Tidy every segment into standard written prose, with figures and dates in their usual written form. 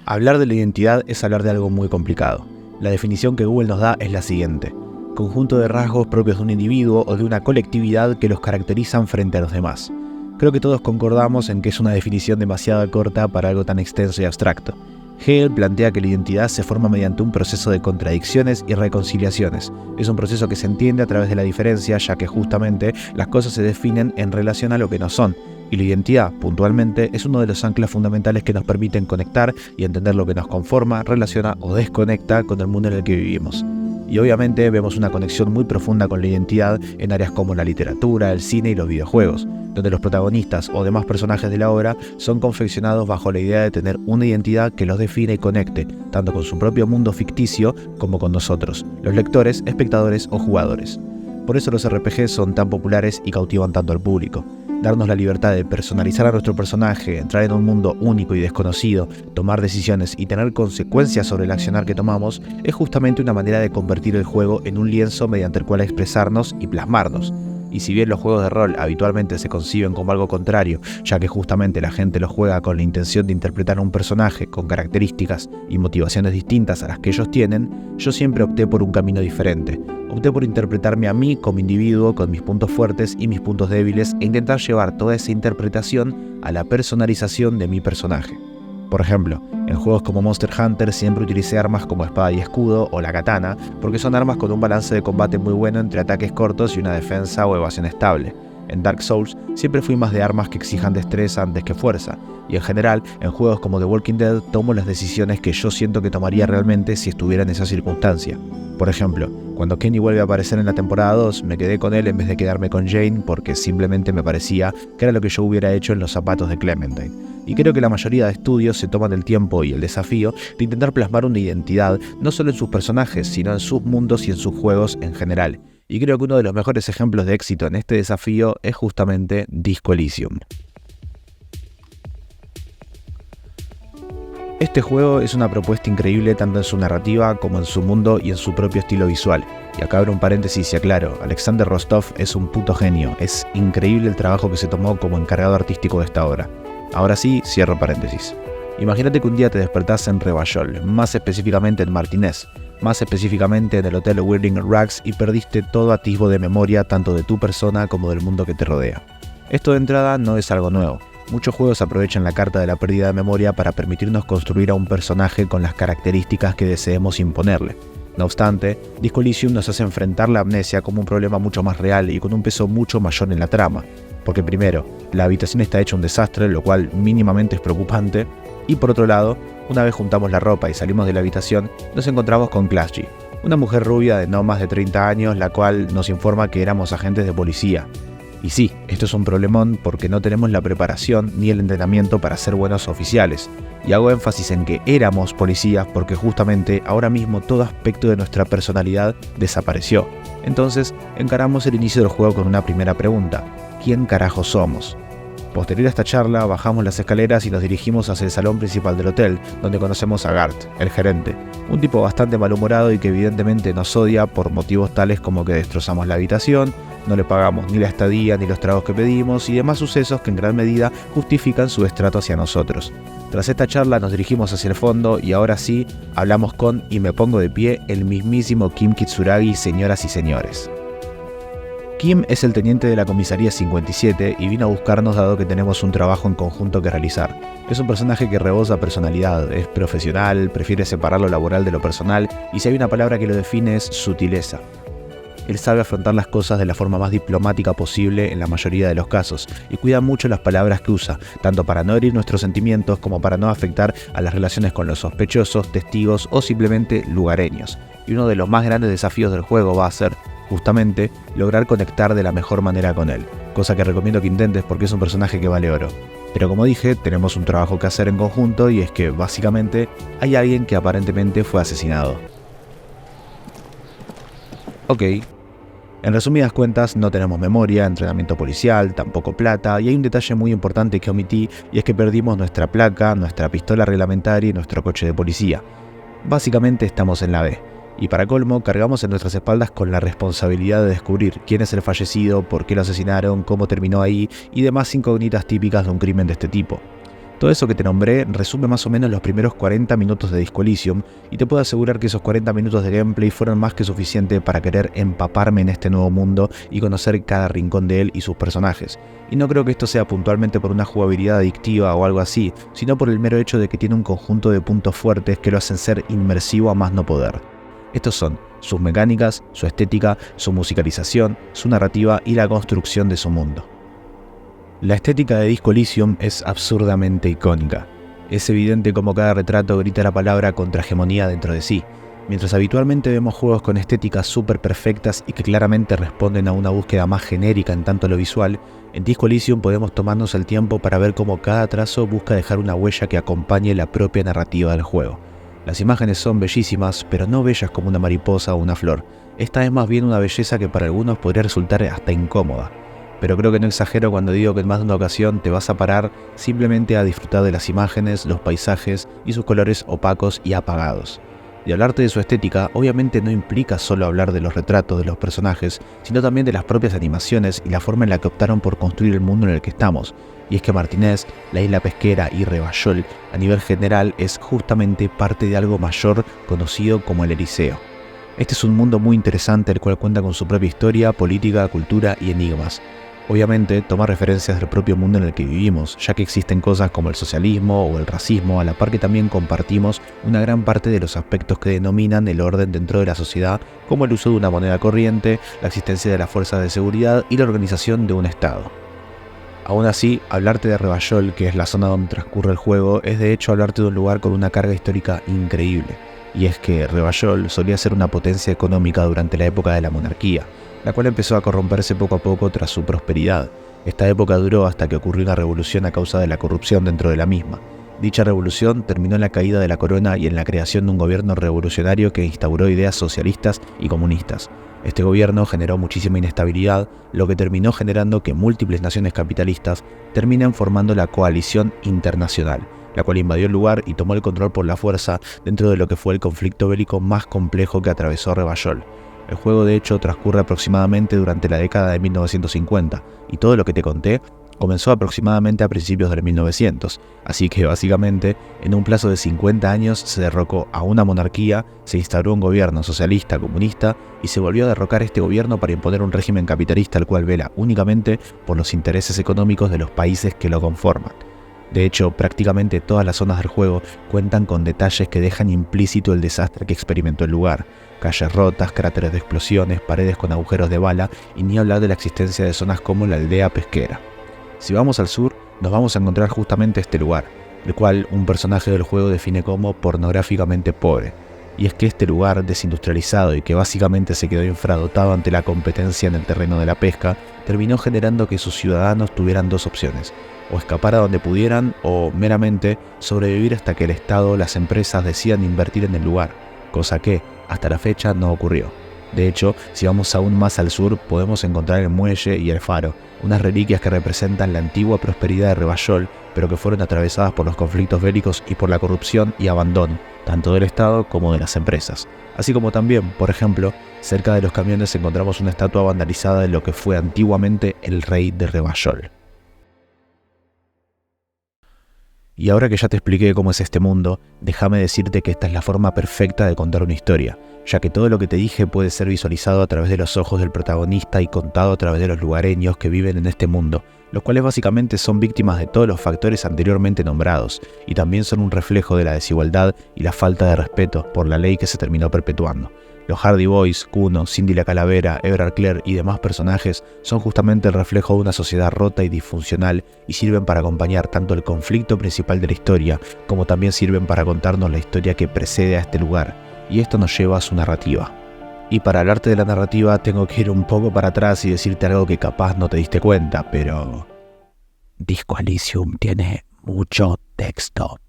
Hablar de la identidad es hablar de algo muy complicado. La definición que Google nos da es la siguiente: conjunto de rasgos propios de un individuo o de una colectividad que los caracterizan frente a los demás. Creo que todos concordamos en que es una definición demasiado corta para algo tan extenso y abstracto. Hegel plantea que la identidad se forma mediante un proceso de contradicciones y reconciliaciones. Es un proceso que se entiende a través de la diferencia, ya que justamente las cosas se definen en relación a lo que no son. Y la identidad, puntualmente, es uno de los anclas fundamentales que nos permiten conectar y entender lo que nos conforma, relaciona o desconecta con el mundo en el que vivimos. Y obviamente vemos una conexión muy profunda con la identidad en áreas como la literatura, el cine y los videojuegos, donde los protagonistas o demás personajes de la obra son confeccionados bajo la idea de tener una identidad que los define y conecte, tanto con su propio mundo ficticio como con nosotros, los lectores, espectadores o jugadores. Por eso los RPG son tan populares y cautivan tanto al público. Darnos la libertad de personalizar a nuestro personaje, entrar en un mundo único y desconocido, tomar decisiones y tener consecuencias sobre el accionar que tomamos, es justamente una manera de convertir el juego en un lienzo mediante el cual expresarnos y plasmarnos. Y si bien los juegos de rol habitualmente se conciben como algo contrario, ya que justamente la gente los juega con la intención de interpretar a un personaje con características y motivaciones distintas a las que ellos tienen, yo siempre opté por un camino diferente. Opté por interpretarme a mí como individuo con mis puntos fuertes y mis puntos débiles e intentar llevar toda esa interpretación a la personalización de mi personaje. Por ejemplo, en juegos como Monster Hunter siempre utilicé armas como espada y escudo o la katana, porque son armas con un balance de combate muy bueno entre ataques cortos y una defensa o evasión estable. En Dark Souls siempre fui más de armas que exijan destreza antes que fuerza, y en general, en juegos como The Walking Dead tomo las decisiones que yo siento que tomaría realmente si estuviera en esa circunstancia. Por ejemplo, cuando Kenny vuelve a aparecer en la temporada 2, me quedé con él en vez de quedarme con Jane porque simplemente me parecía que era lo que yo hubiera hecho en los zapatos de Clementine. Y creo que la mayoría de estudios se toman el tiempo y el desafío de intentar plasmar una identidad no solo en sus personajes, sino en sus mundos y en sus juegos en general. Y creo que uno de los mejores ejemplos de éxito en este desafío es justamente Disco Elysium. Este juego es una propuesta increíble tanto en su narrativa como en su mundo y en su propio estilo visual. Y acá abro un paréntesis y aclaro, Alexander Rostov es un puto genio, es increíble el trabajo que se tomó como encargado artístico de esta obra. Ahora sí, cierro paréntesis. Imagínate que un día te despertás en Rebajol, más específicamente en Martinez, más específicamente en el Hotel Whirling Rags y perdiste todo atisbo de memoria tanto de tu persona como del mundo que te rodea. Esto de entrada no es algo nuevo. Muchos juegos aprovechan la carta de la pérdida de memoria para permitirnos construir a un personaje con las características que deseemos imponerle. No obstante, Disco Elysium nos hace enfrentar la amnesia como un problema mucho más real y con un peso mucho mayor en la trama. Porque primero, la habitación está hecha un desastre, lo cual mínimamente es preocupante, y por otro lado, una vez juntamos la ropa y salimos de la habitación, nos encontramos con Clashy, una mujer rubia de no más de 30 años, la cual nos informa que éramos agentes de policía. Y sí, esto es un problemón porque no tenemos la preparación ni el entrenamiento para ser buenos oficiales. Y hago énfasis en que éramos policías porque justamente ahora mismo todo aspecto de nuestra personalidad desapareció. Entonces, encaramos el inicio del juego con una primera pregunta: ¿quién carajo somos? Posterior a esta charla, bajamos las escaleras y nos dirigimos hacia el salón principal del hotel, donde conocemos a Gart, el gerente, un tipo bastante malhumorado y que evidentemente nos odia por motivos tales como que destrozamos la habitación, no le pagamos ni la estadía ni los tragos que pedimos y demás sucesos que en gran medida justifican su destrato hacia nosotros. Tras esta charla nos dirigimos hacia el fondo y ahora sí, hablamos con, y me pongo de pie, el mismísimo Kim Kitsuragi, señoras y señores. Kim es el teniente de la comisaría 57 y vino a buscarnos dado que tenemos un trabajo en conjunto que realizar. Es un personaje que rebosa personalidad, es profesional, prefiere separar lo laboral de lo personal y si hay una palabra que lo define es sutileza. Él sabe afrontar las cosas de la forma más diplomática posible en la mayoría de los casos y cuida mucho las palabras que usa, tanto para no herir nuestros sentimientos como para no afectar a las relaciones con los sospechosos, testigos o simplemente lugareños. Y uno de los más grandes desafíos del juego va a ser, justamente, lograr conectar de la mejor manera con él, cosa que recomiendo que intentes porque es un personaje que vale oro. Pero como dije, tenemos un trabajo que hacer en conjunto y es que, básicamente, hay alguien que aparentemente fue asesinado. Ok. En resumidas cuentas, no tenemos memoria, entrenamiento policial, tampoco plata, y hay un detalle muy importante que omití, y es que perdimos nuestra placa, nuestra pistola reglamentaria y nuestro coche de policía. Básicamente estamos en la B. Y para colmo, cargamos en nuestras espaldas con la responsabilidad de descubrir quién es el fallecido, por qué lo asesinaron, cómo terminó ahí y demás incógnitas típicas de un crimen de este tipo. Todo eso que te nombré resume más o menos los primeros 40 minutos de Disco Elysium, y te puedo asegurar que esos 40 minutos de gameplay fueron más que suficiente para querer empaparme en este nuevo mundo y conocer cada rincón de él y sus personajes. Y no creo que esto sea puntualmente por una jugabilidad adictiva o algo así, sino por el mero hecho de que tiene un conjunto de puntos fuertes que lo hacen ser inmersivo a más no poder. Estos son sus mecánicas, su estética, su musicalización, su narrativa y la construcción de su mundo. La estética de Disco Elysium es absurdamente icónica. Es evidente como cada retrato grita la palabra contrahegemonía dentro de sí. Mientras habitualmente vemos juegos con estéticas súper perfectas y que claramente responden a una búsqueda más genérica en tanto lo visual, en Disco Elysium podemos tomarnos el tiempo para ver cómo cada trazo busca dejar una huella que acompañe la propia narrativa del juego. Las imágenes son bellísimas, pero no bellas como una mariposa o una flor. Esta es más bien una belleza que para algunos podría resultar hasta incómoda. Pero creo que no exagero cuando digo que en más de una ocasión te vas a parar simplemente a disfrutar de las imágenes, los paisajes y sus colores opacos y apagados. Y hablarte de su estética obviamente no implica solo hablar de los retratos de los personajes, sino también de las propias animaciones y la forma en la que optaron por construir el mundo en el que estamos. Y es que Martinez, la isla pesquera y Revachol, a nivel general, es justamente parte de algo mayor conocido como el Eliseo. Este es un mundo muy interesante el cual cuenta con su propia historia, política, cultura y enigmas. Obviamente toma referencias del propio mundo en el que vivimos, ya que existen cosas como el socialismo o el racismo, a la par que también compartimos una gran parte de los aspectos que denominan el orden dentro de la sociedad, como el uso de una moneda corriente, la existencia de las fuerzas de seguridad y la organización de un Estado. Aún así, hablarte de Revachol, que es la zona donde transcurre el juego, es de hecho hablarte de un lugar con una carga histórica increíble. Y es que Revachol solía ser una potencia económica durante la época de la monarquía, la cual empezó a corromperse poco a poco tras su prosperidad. Esta época duró hasta que ocurrió una revolución a causa de la corrupción dentro de la misma. Dicha revolución terminó en la caída de la corona y en la creación de un gobierno revolucionario que instauró ideas socialistas y comunistas. Este gobierno generó muchísima inestabilidad, lo que terminó generando que múltiples naciones capitalistas terminen formando la Coalición Internacional, la cual invadió el lugar y tomó el control por la fuerza dentro de lo que fue el conflicto bélico más complejo que atravesó Revachol. El juego de hecho transcurre aproximadamente durante la década de 1950, y todo lo que te conté comenzó aproximadamente a principios del 1900, así que básicamente en un plazo de 50 años se derrocó a una monarquía, se instauró un gobierno socialista comunista y se volvió a derrocar este gobierno para imponer un régimen capitalista el cual vela únicamente por los intereses económicos de los países que lo conforman. De hecho, prácticamente todas las zonas del juego cuentan con detalles que dejan implícito el desastre que experimentó el lugar. Calles rotas, cráteres de explosiones, paredes con agujeros de bala y ni hablar de la existencia de zonas como la aldea pesquera. Si vamos al sur, nos vamos a encontrar justamente este lugar, el cual un personaje del juego define como pornográficamente pobre. Y es que este lugar desindustrializado y que básicamente se quedó infradotado ante la competencia en el terreno de la pesca, terminó generando que sus ciudadanos tuvieran dos opciones: o escapar a donde pudieran o meramente sobrevivir hasta que el Estado o las empresas decidan invertir en el lugar, cosa que hasta la fecha no ocurrió. De hecho, si vamos aún más al sur, podemos encontrar el muelle y el faro, unas reliquias que representan la antigua prosperidad de Revachol, pero que fueron atravesadas por los conflictos bélicos y por la corrupción y abandono, tanto del Estado como de las empresas. Así como también, por ejemplo, cerca de los camiones encontramos una estatua vandalizada de lo que fue antiguamente el rey de Revachol. Y ahora que ya te expliqué cómo es este mundo, déjame decirte que esta es la forma perfecta de contar una historia, ya que todo lo que te dije puede ser visualizado a través de los ojos del protagonista y contado a través de los lugareños que viven en este mundo, los cuales básicamente son víctimas de todos los factores anteriormente nombrados, y también son un reflejo de la desigualdad y la falta de respeto por la ley que se terminó perpetuando. Los Hardy Boys, Kuno, Cindy la Calavera, Eberhard Claire y demás personajes son justamente el reflejo de una sociedad rota y disfuncional y sirven para acompañar tanto el conflicto principal de la historia, como también sirven para contarnos la historia que precede a este lugar, y esto nos lleva a su narrativa. Y para hablarte de la narrativa tengo que ir un poco para atrás y decirte algo que capaz no te diste cuenta, pero Disco Elysium tiene mucho texto.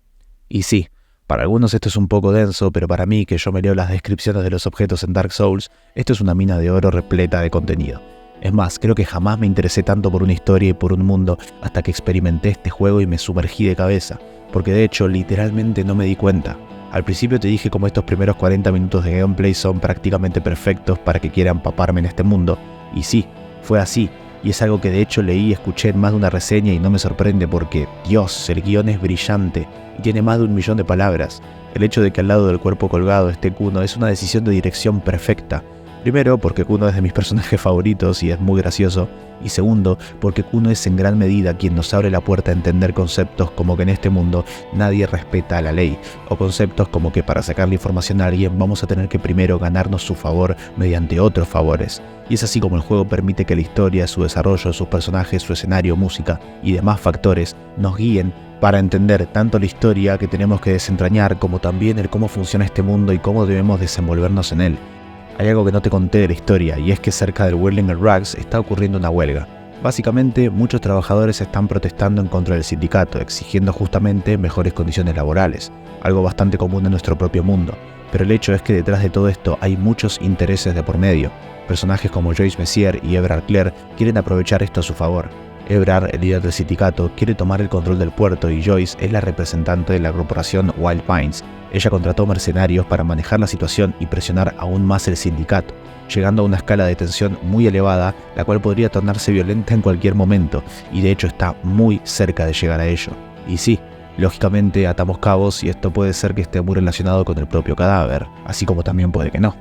Y sí, para algunos esto es un poco denso, pero para mí, que yo me leo las descripciones de los objetos en Dark Souls, esto es una mina de oro repleta de contenido. Es más, creo que jamás me interesé tanto por una historia y por un mundo hasta que experimenté este juego y me sumergí de cabeza, porque de hecho literalmente no me di cuenta. Al principio te dije como estos primeros 40 minutos de gameplay son prácticamente perfectos para que quiera empaparme en este mundo, y sí, fue así, y es algo que de hecho leí y escuché en más de una reseña y no me sorprende porque, Dios, el guión es brillante y tiene más de 1 millón de palabras. El hecho de que al lado del cuerpo colgado esté Kuno es una decisión de dirección perfecta. Primero, porque Kuno es de mis personajes favoritos y es muy gracioso, y segundo, porque Kuno es en gran medida quien nos abre la puerta a entender conceptos como que en este mundo nadie respeta la ley, o conceptos como que para sacarle información a alguien vamos a tener que primero ganarnos su favor mediante otros favores. Y es así como el juego permite que la historia, su desarrollo, sus personajes, su escenario, música y demás factores nos guíen para entender tanto la historia que tenemos que desentrañar como también el cómo funciona este mundo y cómo debemos desenvolvernos en él. Hay algo que no te conté de la historia y es que cerca del Whirling Rags está ocurriendo una huelga. Básicamente, muchos trabajadores están protestando en contra del sindicato, exigiendo justamente mejores condiciones laborales, algo bastante común en nuestro propio mundo. Pero el hecho es que detrás de todo esto hay muchos intereses de por medio. Personajes como Joyce Messier y Ebrard Clare quieren aprovechar esto a su favor. Ebrard, el líder del sindicato, quiere tomar el control del puerto y Joyce es la representante de la corporación Wild Pines. Ella contrató mercenarios para manejar la situación y presionar aún más el sindicato, llegando a una escala de tensión muy elevada, la cual podría tornarse violenta en cualquier momento, y de hecho está muy cerca de llegar a ello. Y sí, lógicamente atamos cabos y esto puede ser que esté muy relacionado con el propio cadáver, así como también puede que no.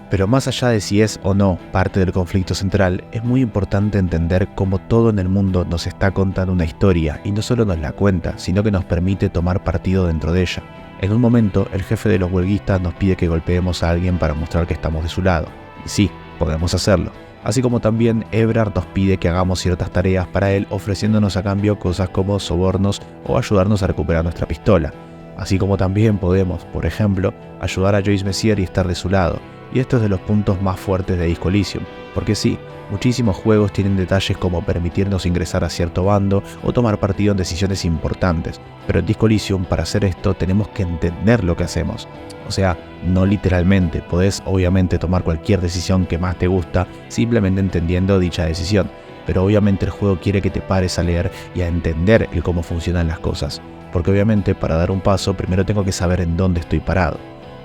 Pero más allá de si es o no parte del conflicto central, es muy importante entender cómo todo en el mundo nos está contando una historia y no solo nos la cuenta, sino que nos permite tomar partido dentro de ella. En un momento, el jefe de los huelguistas nos pide que golpeemos a alguien para mostrar que estamos de su lado. Y sí, podemos hacerlo. Así como también Ebrard nos pide que hagamos ciertas tareas para él, ofreciéndonos a cambio cosas como sobornos o ayudarnos a recuperar nuestra pistola. Así como también podemos, por ejemplo, ayudar a Joyce Messier y estar de su lado. Y esto es de los puntos más fuertes de Disco Elysium, porque sí, muchísimos juegos tienen detalles como permitirnos ingresar a cierto bando o tomar partido en decisiones importantes, pero en Disco Elysium para hacer esto tenemos que entender lo que hacemos. O sea, no literalmente, podés obviamente tomar cualquier decisión que más te gusta simplemente entendiendo dicha decisión, pero obviamente el juego quiere que te pares a leer y a entender el cómo funcionan las cosas, porque obviamente para dar un paso primero tengo que saber en dónde estoy parado.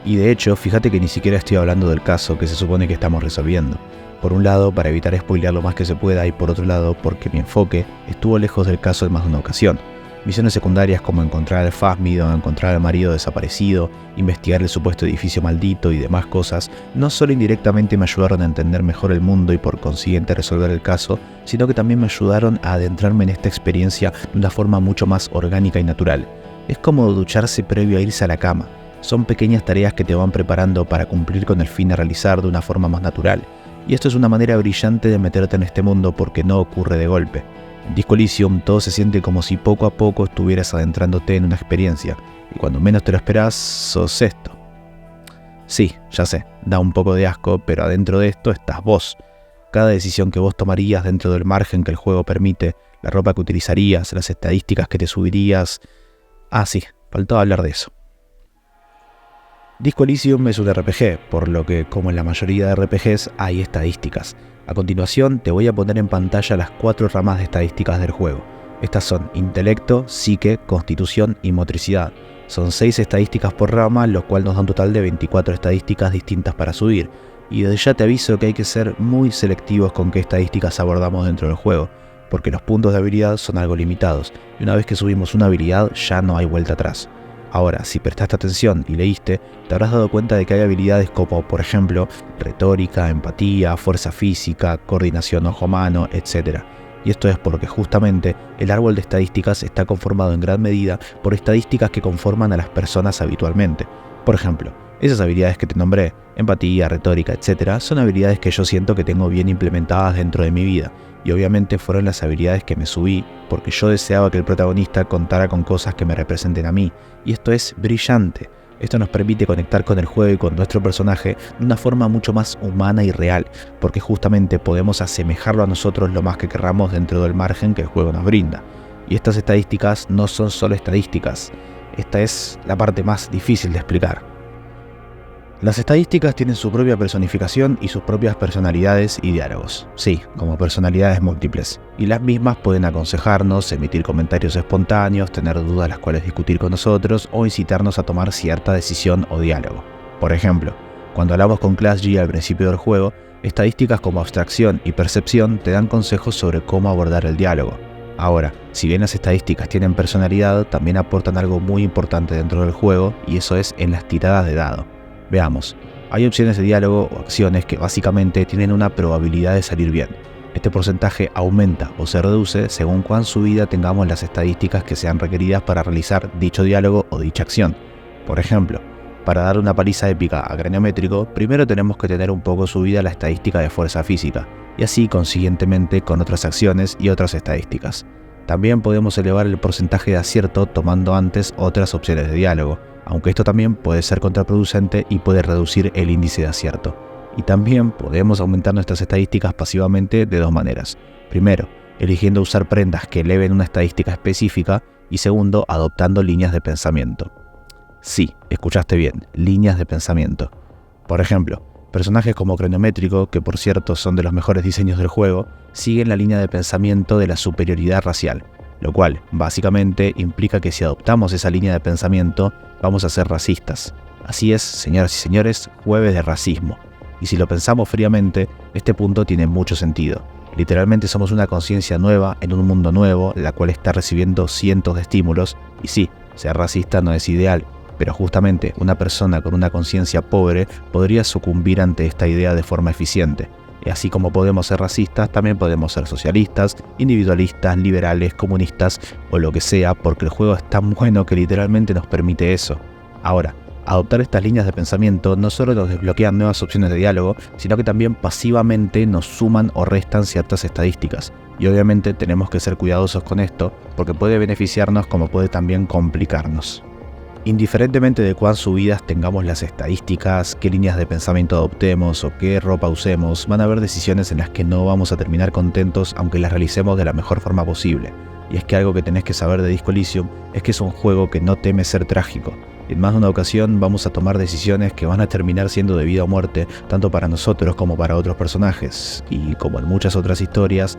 Y de hecho, fíjate que ni siquiera estoy hablando del caso que se supone que estamos resolviendo. Por un lado, para evitar spoilear lo más que se pueda, y por otro lado, porque mi enfoque estuvo lejos del caso en más de una ocasión. Misiones secundarias como encontrar al Phasmid o encontrar al marido desaparecido, investigar el supuesto edificio maldito y demás cosas, no solo indirectamente me ayudaron a entender mejor el mundo y por consiguiente resolver el caso, sino que también me ayudaron a adentrarme en esta experiencia de una forma mucho más orgánica y natural. Es como ducharse previo a irse a la cama. Son pequeñas tareas que te van preparando para cumplir con el fin a realizar de una forma más natural. Y esto es una manera brillante de meterte en este mundo porque no ocurre de golpe. En Disco Elysium todo se siente como si poco a poco estuvieras adentrándote en una experiencia, y cuando menos te lo esperás, sos esto. Sí, ya sé, da un poco de asco, pero adentro de esto estás vos. Cada decisión que vos tomarías dentro del margen que el juego permite, la ropa que utilizarías, las estadísticas que te subirías... Ah, sí, faltaba hablar de eso. Disco Elysium es un RPG, por lo que, como en la mayoría de RPGs, hay estadísticas. A continuación, te voy a poner en pantalla las 4 ramas de estadísticas del juego. Estas son intelecto, psique, constitución y motricidad. Son 6 estadísticas por rama, lo cual nos da un total de 24 estadísticas distintas para subir. Y desde ya te aviso que hay que ser muy selectivos con qué estadísticas abordamos dentro del juego, porque los puntos de habilidad son algo limitados, y una vez que subimos una habilidad ya no hay vuelta atrás. Ahora, si prestaste atención y leíste, te habrás dado cuenta de que hay habilidades como, por ejemplo, retórica, empatía, fuerza física, coordinación ojo-mano, etc. Y esto es porque justamente el árbol de estadísticas está conformado en gran medida por estadísticas que conforman a las personas habitualmente. Por ejemplo, esas habilidades que te nombré, empatía, retórica, etc., son habilidades que yo siento que tengo bien implementadas dentro de mi vida. Y obviamente fueron las habilidades que me subí porque yo deseaba que el protagonista contara con cosas que me representen a mí. Y esto es brillante. Esto nos permite conectar con el juego y con nuestro personaje de una forma mucho más humana y real, porque justamente podemos asemejarlo a nosotros lo más que querramos dentro del margen que el juego nos brinda. Y estas estadísticas no son solo estadísticas. Esta es la parte más difícil de explicar. Las estadísticas tienen su propia personificación y sus propias personalidades y diálogos. Sí, como personalidades múltiples. Y las mismas pueden aconsejarnos, emitir comentarios espontáneos, tener dudas las cuales discutir con nosotros o incitarnos a tomar cierta decisión o diálogo. Por ejemplo, cuando hablamos con Class G al principio del juego, Estadísticas como abstracción y percepción te dan consejos sobre cómo abordar el diálogo. Ahora, si bien las estadísticas tienen personalidad, también aportan algo muy importante dentro del juego, y eso es en las tiradas de dado. Veamos, hay opciones de diálogo o acciones que básicamente tienen una probabilidad de salir bien. Este porcentaje aumenta o se reduce según cuán subida tengamos las estadísticas que sean requeridas para realizar dicho diálogo o dicha acción. Por ejemplo, para dar una paliza épica a Craniométrico, primero tenemos que tener un poco subida la estadística de fuerza física, y así consiguientemente con otras acciones y otras estadísticas. También podemos elevar el porcentaje de acierto tomando antes otras opciones de diálogo, aunque esto también puede ser contraproducente y puede reducir el índice de acierto. Y también podemos aumentar nuestras estadísticas pasivamente de dos maneras. Primero, eligiendo usar prendas que eleven una estadística específica, y segundo, adoptando líneas de pensamiento. Sí, escuchaste bien, líneas de pensamiento. Por ejemplo, personajes como Craniométrico, que por cierto son de los mejores diseños del juego, siguen la línea de pensamiento de la superioridad racial, lo cual básicamente implica que si adoptamos esa línea de pensamiento, vamos a ser racistas. Así es, señoras y señores, jueves de racismo. Y si lo pensamos fríamente, este punto tiene mucho sentido. Literalmente somos una conciencia nueva en un mundo nuevo, la cual está recibiendo cientos de estímulos, y sí, ser racista no es ideal, pero justamente una persona con una conciencia pobre podría sucumbir ante esta idea de forma eficiente. Y así como podemos ser racistas, también podemos ser socialistas, individualistas, liberales, comunistas o lo que sea, porque el juego es tan bueno que literalmente nos permite eso. Ahora, adoptar estas líneas de pensamiento no solo nos desbloquean nuevas opciones de diálogo, sino que también pasivamente nos suman o restan ciertas estadísticas. Y obviamente tenemos que ser cuidadosos con esto, porque puede beneficiarnos como puede también complicarnos. Indiferentemente de cuán subidas tengamos las estadísticas, qué líneas de pensamiento adoptemos o qué ropa usemos, van a haber decisiones en las que no vamos a terminar contentos aunque las realicemos de la mejor forma posible. Y es que algo que tenés que saber de Disco Elysium es que es un juego que no teme ser trágico. En más de una ocasión vamos a tomar decisiones que van a terminar siendo de vida o muerte, tanto para nosotros como para otros personajes. Y como en muchas otras historias,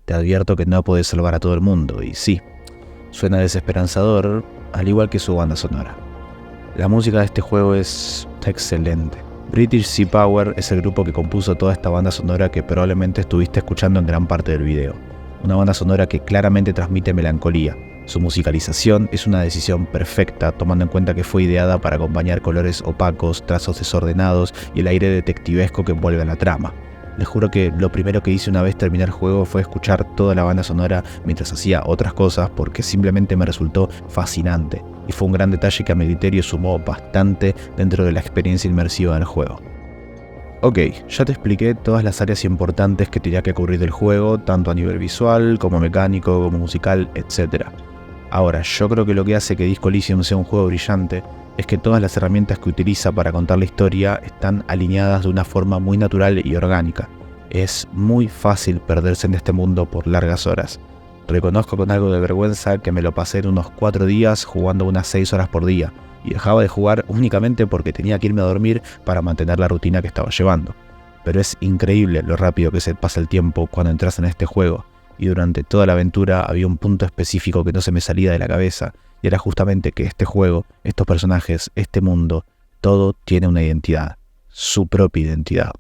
te advierto que no podés salvar a todo el mundo, y sí, suena desesperanzador, al igual que su banda sonora. La música de este juego es excelente. British Sea Power es el grupo que compuso toda esta banda sonora que probablemente estuviste escuchando en gran parte del video. Una banda sonora que claramente transmite melancolía. Su musicalización es una decisión perfecta, tomando en cuenta que fue ideada para acompañar colores opacos, trazos desordenados y el aire detectivesco que envuelve a la trama. Les juro que lo primero que hice una vez terminé el juego fue escuchar toda la banda sonora mientras hacía otras cosas porque simplemente me resultó fascinante y fue un gran detalle que a mi criterio sumó bastante dentro de la experiencia inmersiva del juego. Ok, ya te expliqué todas las áreas importantes que tenía que cubrir del juego, tanto a nivel visual, como mecánico, como musical, etc. Ahora, yo creo que lo que hace que Disco Elysium sea un juego brillante es que todas las herramientas que utiliza para contar la historia están alineadas de una forma muy natural y orgánica. Es muy fácil perderse en este mundo por largas horas. Reconozco con algo de vergüenza que me lo pasé en unos 4 días jugando unas 6 horas por día, y dejaba de jugar únicamente porque tenía que irme a dormir para mantener la rutina que estaba llevando. Pero es increíble lo rápido que se pasa el tiempo cuando entras en este juego, y durante toda la aventura había un punto específico que no se me salía de la cabeza, y era justamente que este juego, estos personajes, este mundo, todo tiene una identidad, su propia identidad.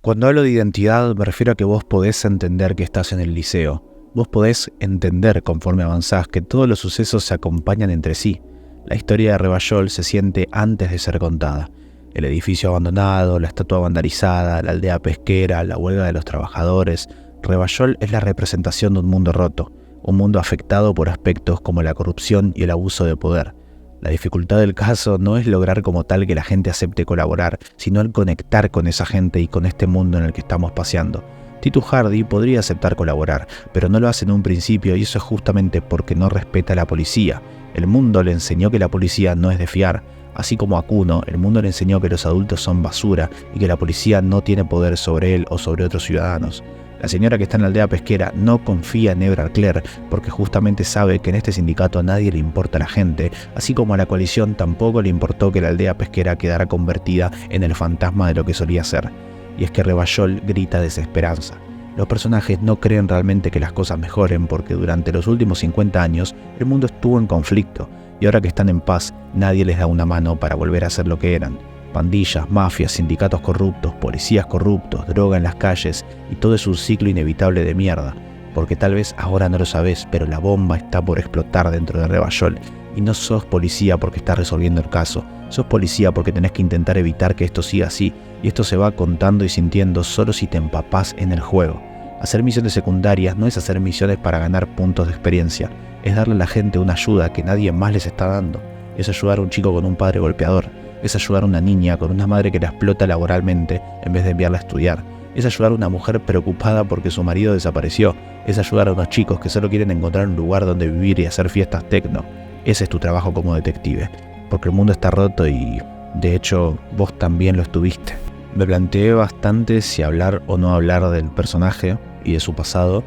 Cuando hablo de identidad me refiero a que vos podés entender que estás en el liceo, vos podés entender conforme avanzás que todos los sucesos se acompañan entre sí. La historia de Revachol se siente antes de ser contada. El edificio abandonado, la estatua vandalizada, la aldea pesquera, la huelga de los trabajadores. Revachol es la representación de un mundo roto, un mundo afectado por aspectos como la corrupción y el abuso de poder. La dificultad del caso no es lograr como tal que la gente acepte colaborar, sino el conectar con esa gente y con este mundo en el que estamos paseando. Titu Hardy podría aceptar colaborar, pero no lo hace en un principio y eso es justamente porque no respeta a la policía. El mundo le enseñó que la policía no es de fiar. Así como a Kuno, el mundo le enseñó que los adultos son basura y que la policía no tiene poder sobre él o sobre otros ciudadanos. La señora que está en la aldea pesquera no confía en Ebrard Clare porque justamente sabe que en este sindicato a nadie le importa la gente, así como a la coalición tampoco le importó que la aldea pesquera quedara convertida en el fantasma de lo que solía ser. Y es que Revachol grita desesperanza. Los personajes no creen realmente que las cosas mejoren porque durante los últimos 50 años el mundo estuvo en conflicto y ahora que están en paz nadie les da una mano para volver a ser lo que eran. Pandillas, mafias, sindicatos corruptos, policías corruptos, droga en las calles, y todo es un ciclo inevitable de mierda. Porque tal vez ahora no lo sabés, pero la bomba está por explotar dentro de Rebajol. Y no sos policía porque estás resolviendo el caso. Sos policía porque tenés que intentar evitar que esto siga así. Y esto se va contando y sintiendo solo si te empapás en el juego. Hacer misiones secundarias no es hacer misiones para ganar puntos de experiencia. Es darle a la gente una ayuda que nadie más les está dando. Es ayudar a un chico con un padre golpeador. Es ayudar a una niña con una madre que la explota laboralmente en vez de enviarla a estudiar. Es ayudar a una mujer preocupada porque su marido desapareció. Es ayudar a unos chicos que solo quieren encontrar un lugar donde vivir y hacer fiestas tecno. Ese es tu trabajo como detective. Porque el mundo está roto y, de hecho, vos también lo estuviste. Me planteé bastante si hablar o no hablar del personaje y de su pasado,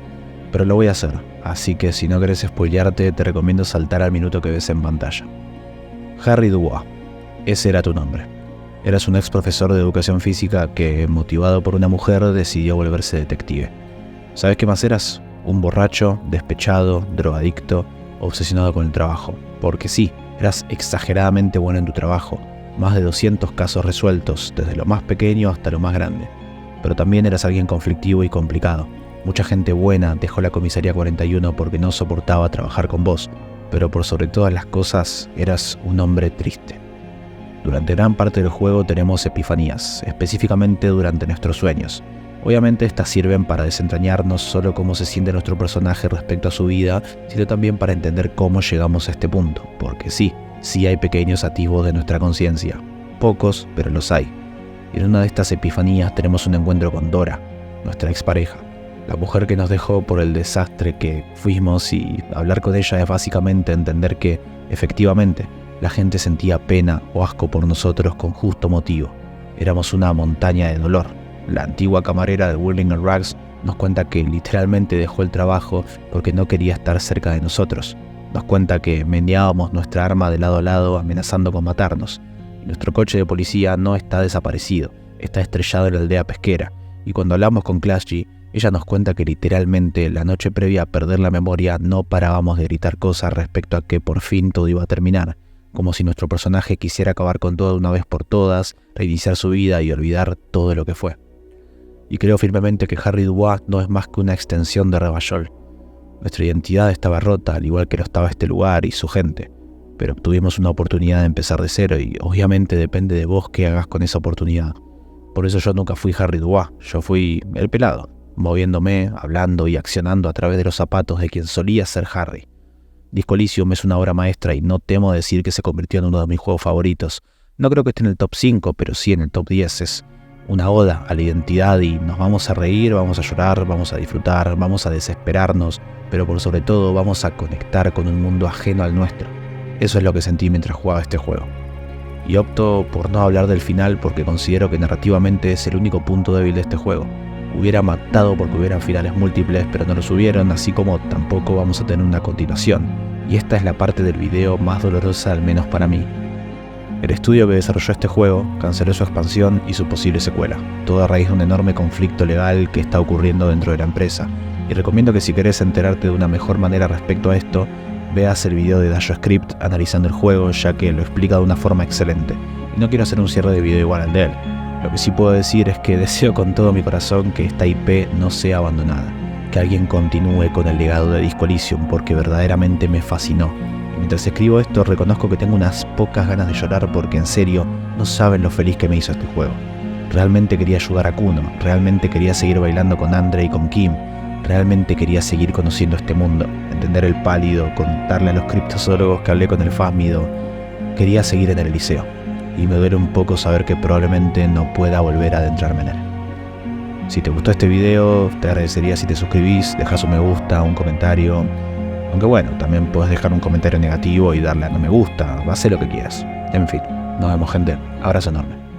pero lo voy a hacer. Así que si no querés spoilearte, te recomiendo saltar al minuto que ves en pantalla. Harry Dubois. Ese era tu nombre. Eras un ex profesor de educación física que, motivado por una mujer, decidió volverse detective. ¿Sabes qué más eras? Un borracho, despechado, drogadicto, obsesionado con el trabajo. Porque sí, eras exageradamente bueno en tu trabajo. Más de 200 casos resueltos, desde lo más pequeño hasta lo más grande. Pero también eras alguien conflictivo y complicado. Mucha gente buena dejó la comisaría 41 porque no soportaba trabajar con vos. Pero por sobre todas las cosas, eras un hombre triste. Durante gran parte del juego tenemos epifanías, específicamente durante nuestros sueños. Obviamente estas sirven para desentrañarnos solo cómo se siente nuestro personaje respecto a su vida, sino también para entender cómo llegamos a este punto, porque sí hay pequeños atisbos de nuestra conciencia. Pocos, pero los hay. Y en una de estas epifanías tenemos un encuentro con Dora, nuestra expareja, la mujer que nos dejó por el desastre que fuimos, y hablar con ella es básicamente entender que, efectivamente, la gente sentía pena o asco por nosotros con justo motivo. Éramos una montaña de dolor. La antigua camarera de Whirling Rags nos cuenta que literalmente dejó el trabajo porque no quería estar cerca de nosotros. Nos cuenta que meneábamos nuestra arma de lado a lado amenazando con matarnos. Y nuestro coche de policía no está desaparecido, está estrellado en la aldea pesquera. Y cuando hablamos con Clashy, ella nos cuenta que literalmente la noche previa a perder la memoria no parábamos de gritar cosas respecto a que por fin todo iba a terminar. Como si nuestro personaje quisiera acabar con todo de una vez por todas, reiniciar su vida y olvidar todo lo que fue. Y creo firmemente que Harry Dubois no es más que una extensión de Rebajol. Nuestra identidad estaba rota, al igual que lo estaba este lugar y su gente, pero obtuvimos una oportunidad de empezar de cero y obviamente depende de vos qué hagas con esa oportunidad. Por eso yo nunca fui Harry Dubois, yo fui el pelado, moviéndome, hablando y accionando a través de los zapatos de quien solía ser Harry. Disco Elysium es una obra maestra y no temo decir que se convirtió en uno de mis juegos favoritos. No creo que esté en el top 5, pero sí en el top 10. Es una oda a la identidad y nos vamos a reír, vamos a llorar, vamos a disfrutar, vamos a desesperarnos, pero por sobre todo vamos a conectar con un mundo ajeno al nuestro. Eso es lo que sentí mientras jugaba este juego. Y opto por no hablar del final porque considero que narrativamente es el único punto débil de este juego. Hubiera matado porque hubieran finales múltiples, pero no los hubieron, así como tampoco vamos a tener una continuación. Y esta es la parte del video más dolorosa, al menos para mí. El estudio que desarrolló este juego canceló su expansión y su posible secuela, todo a raíz de un enorme conflicto legal que está ocurriendo dentro de la empresa. Y recomiendo que si querés enterarte de una mejor manera respecto a esto, veas el video de Dasho Script analizando el juego, ya que lo explica de una forma excelente. Y no quiero hacer un cierre de video igual al de él. Lo que sí puedo decir es que deseo con todo mi corazón que esta IP no sea abandonada, que alguien continúe con el legado de Disco Elysium porque verdaderamente me fascinó. Y mientras escribo esto reconozco que tengo unas pocas ganas de llorar porque en serio no saben lo feliz que me hizo este juego. Realmente quería ayudar a Kuno, realmente quería seguir bailando con Andre y con Kim, realmente quería seguir conociendo este mundo, entender el pálido, contarle a los criptozoólogos que hablé con el Fásmido. Quería seguir en el liceo. Y me duele un poco saber que probablemente no pueda volver a adentrarme en él. Si te gustó este video, te agradecería si te suscribís, dejas un me gusta, un comentario. Aunque bueno, también puedes dejar un comentario negativo y darle a no me gusta, haz lo que quieras. En fin, nos vemos gente, abrazo enorme.